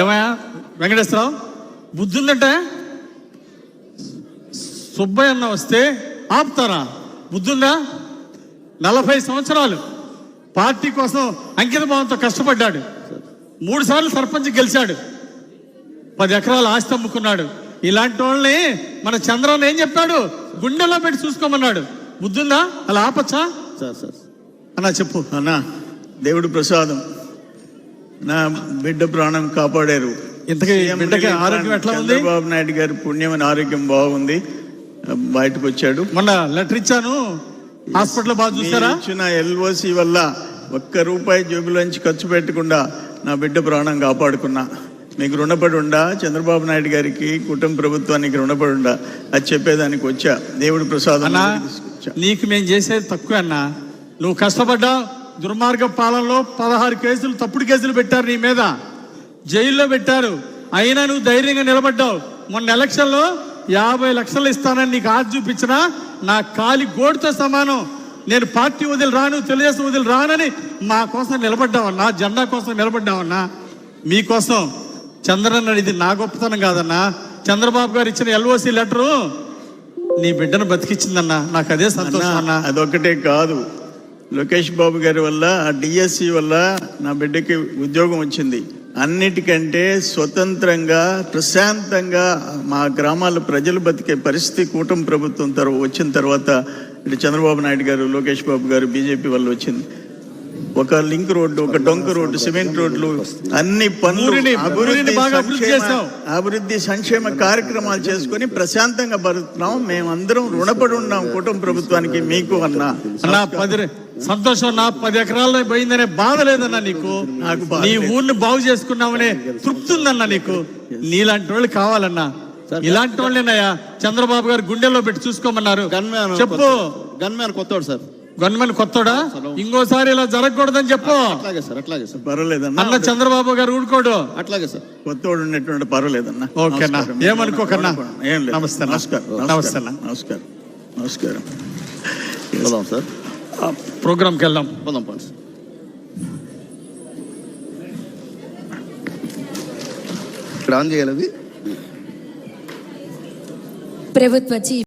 ఏమయ్యా వెంకటేశ్వరరావు, బుద్ధుందంటే సుబ్బయ్య అన్న వస్తే ఆపుతారా? బుద్ధుందా? 40 సంవత్సరాలు పార్టీ కోసం అంకిత భావంతో కష్టపడ్డాడు. 3 సార్లు సర్పంచ్ గెలిచాడు. 10 ఎకరాల ఆస్తి అమ్ముకున్నాడు. ఇలాంటి వాళ్ళని మన చంద్రబాబు ఏం చెప్పాడు? గుండెల్లో పెట్టి చూసుకోమన్నాడు. బుద్ధుందా? అలా ఆపచ్చా? అన్నా చెప్పు. అన్నా, దేవుడు ప్రసాదం, నా బిడ్డ ప్రాణం కాపాడారు. ఇంతకీ బిడ్డకి ఆరోగ్యం ఎట్లా ఉంది? చంద్రబాబు నాయుడు గారి పుణ్యమైన ఆరోగ్యం బాగుంది, బయటకు వచ్చాడు. మొన్న లెటర్ ఇచ్చాను, హాస్పిటల్ బాగా చూసారా? ఇచ్చిన ఎల్ఓసి వల్ల ₹1 జేబులోంచి ఖర్చు పెట్టకుండా నా బిడ్డ ప్రాణం కాపాడుకున్నా. మీకు రుణపడి ఉండా, చంద్రబాబు నాయుడు గారికి, కుటుంబ ప్రభుత్వానికి రుణపడి ఉండా, అది చెప్పేదానికి వచ్చా. దేవుడి ప్రసాదం. నీకు మేము చేసేది తక్కువ అన్నా. నువ్వు కష్టపడ్డా. దుర్మార్గ పాలనలో 16 కేసులు, తప్పుడు కేసులు పెట్టారు నీ మీద, జైల్లో పెట్టారు. అయినా నువ్వు ధైర్యంగా నిలబడ్డావు. మొన్న ఎలక్షన్లో 50 లక్షలు ఇస్తానని నీకు ఆశ చూపించినా నా కాలి గోడుతో సమానం. నేను పార్టీ వదిలి రాను, తెలుగుదేశం వదిలి రానని మా కోసం నిలబడ్డావన్నా, జెండా కోసం నిలబడ్డావన్నా. మీకోసం చంద్రన్న, ఇది నా గొప్పతనం కాదన్నా. చంద్రబాబు గారు ఇచ్చిన ఎల్ఓసి లెటరు నీ బిడ్డను బతికించిందన్నా. నాకు అదే సంతోషం అన్నా. అదొక్కటే కాదు, లోకేష్ బాబు గారి వల్ల, ఆ డిఎస్సి వల్ల నా బిడ్డకి ఉద్యోగం వచ్చింది. అన్నిటికంటే స్వతంత్రంగా, ప్రశాంతంగా మా గ్రామాల ప్రజలు బతికే పరిస్థితి కూటమి ప్రభుత్వం వచ్చిన తర్వాత ఇటు చంద్రబాబు నాయుడు గారు, లోకేష్ బాబు గారు, బీజేపీ వల్ల వచ్చింది. ఒక లింక్ రోడ్డు, ఒక డొంక రోడ్డు, సిమెంట్ రోడ్లు, అన్ని పనులు, అభివృద్ధి సంక్షేమ కార్యక్రమాలు చేసుకుని ప్రశాంతంగా బతుకుతున్నాం. మేమందరం రుణపడి ఉన్నాం కుటుంబ ప్రభుత్వానికి, మీకు అన్నా. సంతోషం. నా 10 ఎకరాల్లో పోయిందనే బాధ లేదన్నా నీకు. నాకు నీ ఊరిని బాగు చేసుకున్నామనే తృప్తి ఉందన్నా నీకు. నీలాంటి వాళ్ళు కావాలన్నా. ఇలాంటి వాళ్ళేనయ్యా చంద్రబాబు గారు గుండెల్లో పెట్టి చూసుకోమన్నారు. చెప్పు. గన్మ్యాన్ కొత్తోడు సార్. గవర్నమెంట్ కొత్తోడా? ఇంకోసారి ఇలా జరగకూడదని చెప్పు. అట్లాగే సార్, అట్లాగే సార్. పర్వాలేదన్నా. అన్న చంద్రబాబు గారు ఊడుకోడు. అట్లాగే సార్. కొత్తోడు ఉన్నటువంటి పర్వాలేదన్నా. ఓకేనా, ఏమనుకోకన్నా. ఏం లేదు. నమస్తే. నమస్కారం. నమస్తే. నమస్కారం. నమస్కారం. పోదాం సార్, ప్రోగ్రామ్కి వెళ్దాం. పోదాం పండి. ఇక్కడ ఆన్ చేయాలి. ప్రభుత్వ